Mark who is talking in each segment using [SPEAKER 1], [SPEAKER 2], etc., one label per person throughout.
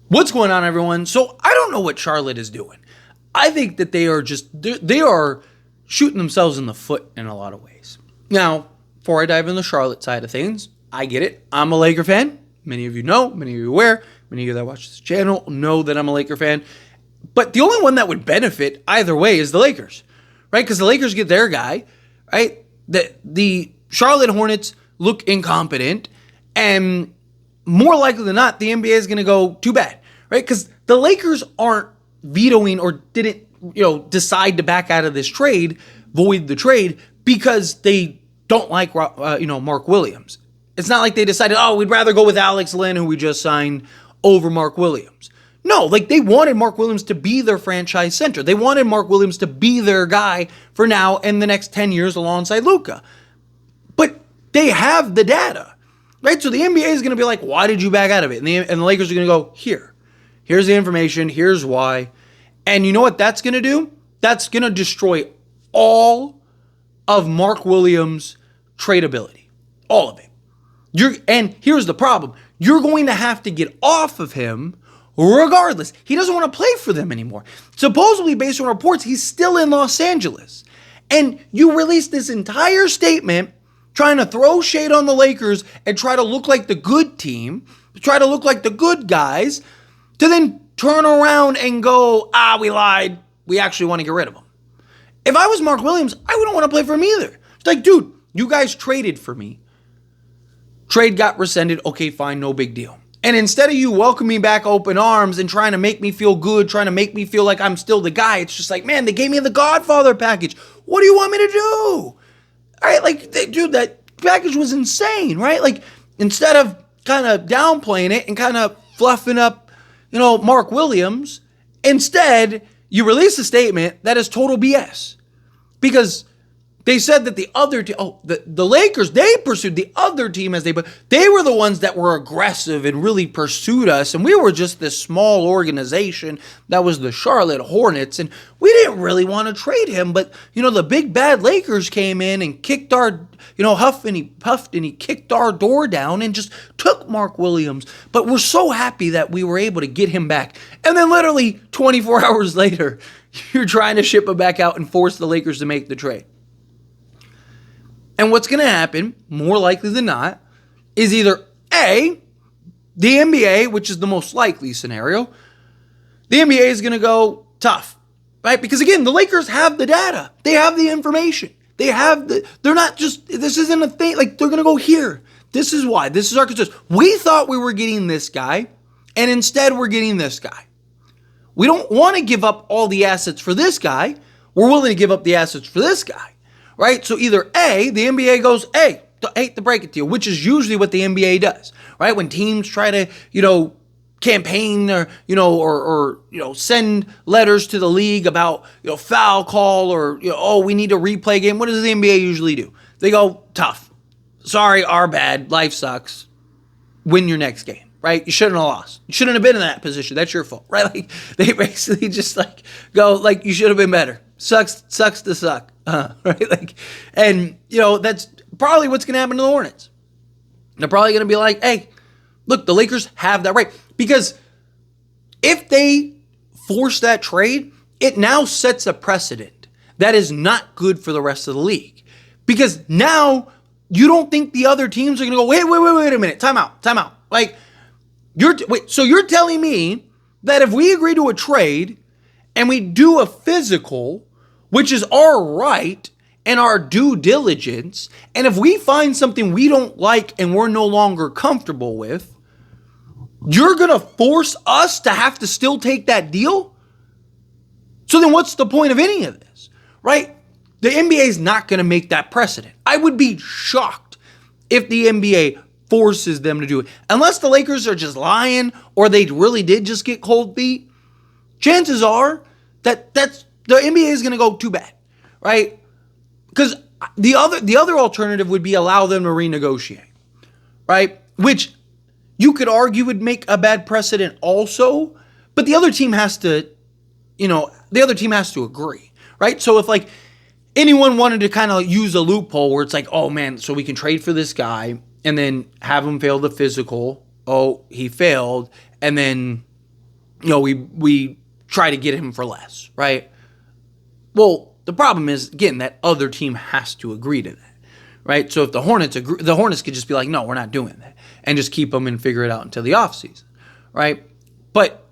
[SPEAKER 1] What's going on, everyone? So I don't know what Charlotte is doing. I think that they are shooting themselves in the foot in a lot of ways. Now, before I dive into the Charlotte side of things, I get it. I'm a Laker fan. Many of you know, many of you are aware, many of you that watch this channel know that I'm a Laker fan. But the only one that would benefit either way is the Lakers, right? Because the Lakers get their guy, right? The Charlotte Hornets look incompetent, and more likely than not, the NBA is going to go too bad, right? Because the Lakers aren't vetoing or didn't, decide to back out of this trade, void the trade, because they don't like, Mark Williams. It's not like they decided, we'd rather go with Alex Len, who we just signed, over Mark Williams. No, they wanted Mark Williams to be their franchise center. They wanted Mark Williams to be their guy for now and the next 10 years alongside Luka. But they have the data. Right, so the NBA is going to be like, why did you back out of it? And the Lakers are going to go, here's the information, here's why. And you know what that's going to do? That's going to destroy all of Mark Williams' tradability. All of it. And here's the problem. You're going to have to get off of him regardless. He doesn't want to play for them anymore. Supposedly, based on reports, he's still in Los Angeles. And you released this entire statement trying to throw shade on the Lakers and try to look like the good team, try to look like the good guys, to then turn around and go, we lied. We actually want to get rid of him. If I was Mark Williams, I wouldn't want to play for him either. It's like, dude, you guys traded for me. Trade got rescinded. Okay, fine, no big deal. And instead of you welcoming me back open arms and trying to make me feel good, trying to make me feel like I'm still the guy, it's just like, man, they gave me the Godfather package. What do you want me to do? All right, dude, that package was insane, right? Instead of kind of downplaying it and kind of fluffing up, Mark Williams, instead, you release a statement that is total BS. Because they said that the other team, the Lakers, they pursued the other team but they were the ones that were aggressive and really pursued us. And we were just this small organization that was the Charlotte Hornets. And we didn't really want to trade him. But, the big bad Lakers came in and kicked our, huffed and he puffed and he kicked our door down and just took Mark Williams. But we're so happy that we were able to get him back. And then literally 24 hours later, you're trying to ship him back out and force the Lakers to make the trade. And what's going to happen, more likely than not, is either A, the NBA, which is the most likely scenario, the NBA is going to go tough, right? Because again, the Lakers have the data. They have the information. They're not just, this isn't a thing, they're going to go here. This is why. This is our concern. We thought we were getting this guy, and instead we're getting this guy. We don't want to give up all the assets for this guy. We're willing to give up the assets for this guy. Right? So either A, the NBA goes, hey, hate to break it to you, which is usually what the NBA does, right? When teams try to, campaign or send letters to the league about, foul call or, we need a replay game. What does the NBA usually do? They go, tough. Sorry, our bad. Life sucks. Win your next game, right? You shouldn't have lost. You shouldn't have been in that position. That's your fault, right? They basically just go, you should have been better. Sucks to suck. Right? That's probably what's going to happen to the Hornets. They're probably going to be like, hey, look, the Lakers have that right. Because if they force that trade, it now sets a precedent that is not good for the rest of the league. Because now you don't think the other teams are going to go, wait a minute, time out. So you're telling me that if we agree to a trade and we do a physical, which is our right and our due diligence, and if we find something we don't like and we're no longer comfortable with, you're going to force us to have to still take that deal? So then what's the point of any of this, right? The NBA is not going to make that precedent. I would be shocked if the NBA forces them to do it. Unless the Lakers are just lying or they really did just get cold feet, chances are that the NBA is going to go too bad, right? Because the other alternative would be allow them to renegotiate, right? Which you could argue would make a bad precedent also, but the other team has to, agree, right? So if anyone wanted to kind of use a loophole where it's oh man, so we can trade for this guy and then have him fail the physical, he failed, and then we try to get him for less, right? Well, the problem is, again, that other team has to agree to that, right? So if the Hornets agree, the Hornets could just be like, no, we're not doing that, and just keep them and figure it out until the offseason, right? But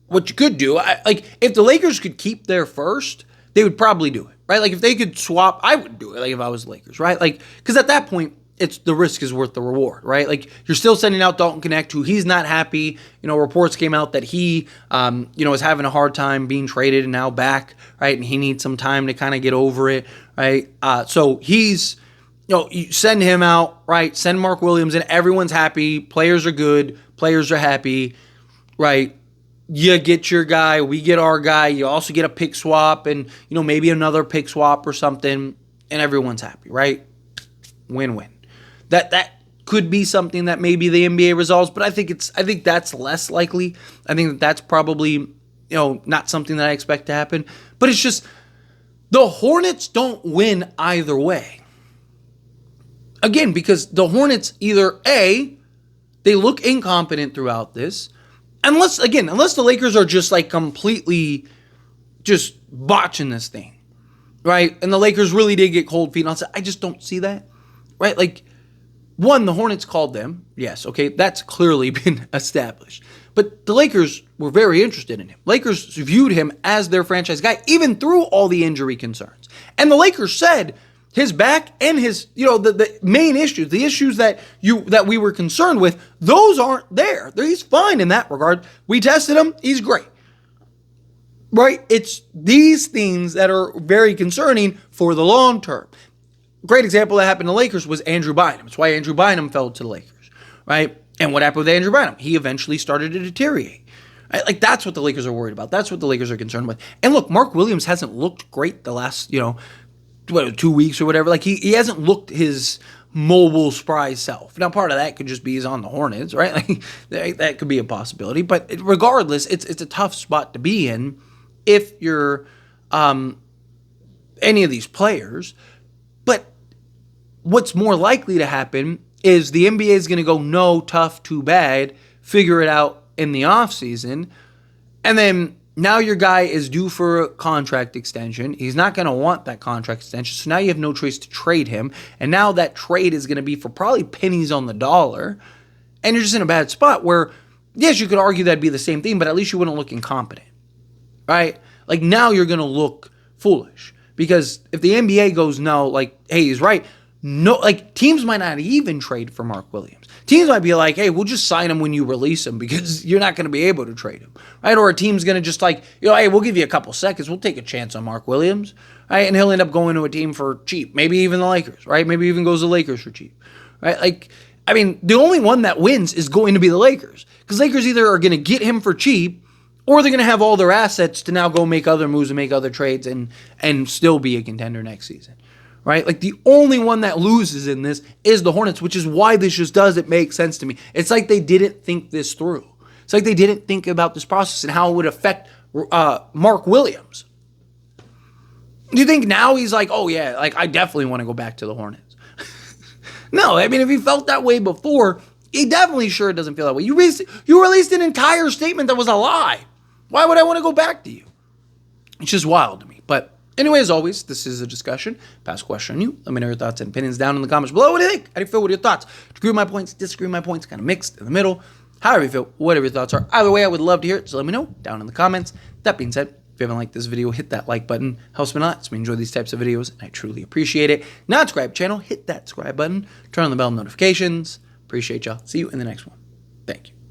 [SPEAKER 1] what you could do, if the Lakers could keep their first, they would probably do it, right? Like if they could swap, I would do it, like if I was the Lakers, right? Like, because at that point, it's the risk is worth the reward, right? Like you're still sending out Dalton Connect, who he's not happy. Reports came out that he, is having a hard time being traded and now back, right? And he needs some time to kind of get over it, right? So he's, you send him out, right? Send Mark Williams in. Everyone's happy. Players are good. Players are happy, right? You get your guy. We get our guy. You also get a pick swap and, maybe another pick swap or something, and everyone's happy, right? Win-win. That could be something that maybe the NBA resolves, but I think that's less likely. I think that's probably, not something that I expect to happen. But it's just the Hornets don't win either way. Again, because the Hornets either A, they look incompetent throughout this, unless the Lakers are just like completely just botching this thing, right? And the Lakers really did get cold feet. And I just don't see that, right? Like, one, the Hornets called them. Yes, okay, that's clearly been established. But the Lakers were very interested in him. Lakers viewed him as their franchise guy, even through all the injury concerns. And the Lakers said his back and his, the main issues, the issues that we were concerned with, those aren't there. He's fine in that regard. We tested him. He's great. Right? It's these things that are very concerning for the long term. Great example that happened to the Lakers was Andrew Bynum. It's why Andrew Bynum fell to the Lakers, right? And what happened with Andrew Bynum? He eventually started to deteriorate. Right? Like, that's what the Lakers are worried about. That's what the Lakers are concerned with. And look, Mark Williams hasn't looked great the last, 2 weeks or whatever. Like, he hasn't looked his mobile, spry self. Now, part of that could just be he's on the Hornets, right? Like, that could be a possibility. But regardless, it's a tough spot to be in if you're any of these players. But what's more likely to happen is the NBA is going to go, no, tough, too bad, figure it out in the offseason, and then now your guy is due for a contract extension. He's not going to want that contract extension, so now you have no choice to trade him, and now that trade is going to be for probably pennies on the dollar, and you're just in a bad spot where, yes, you could argue that'd be the same thing, but at least you wouldn't look incompetent, right? Like, now you're going to look foolish, because if the NBA goes, no, like, hey, he's right, no, like, teams might not even trade for Mark Williams. Teams might be like, hey, we'll just sign him when you release him because you're not going to be able to trade him, right? Or a team's going to just like, hey, we'll give you a couple seconds. We'll take a chance on Mark Williams, right? And he'll end up going to a team for cheap. Maybe even the Lakers, right? Maybe even goes to the Lakers for cheap, right? Like, I mean, the only one that wins is going to be the Lakers, because Lakers either are going to get him for cheap or they're going to have all their assets to now go make other moves and make other trades and still be a contender next season. Right? Like, the only one that loses in this is the Hornets, which is why this just doesn't make sense to me. It's like they didn't think this through. It's like they didn't think about this process and how it would affect Mark Williams. Do you think now he's like, oh yeah, like, I definitely want to go back to the Hornets? No, I mean, if he felt that way before, he definitely sure doesn't feel that way. You released an entire statement that was a lie. Why would I want to go back to you? It's just wild to me. But anyway, as always, this is a discussion. Pass a question on you. Let me know your thoughts and opinions down in the comments below. What do you think? How do you feel? What are your thoughts? Agree with my points? Disagree with my points? Kind of mixed in the middle. However you feel, whatever your thoughts are. Either way, I would love to hear it, so let me know down in the comments. That being said, if you haven't liked this video, hit that like button. Helps me a lot. It's me enjoy these types of videos, and I truly appreciate it. Not subscribe channel, hit that subscribe button. Turn on the bell notifications. Appreciate y'all. See you in the next one. Thank you.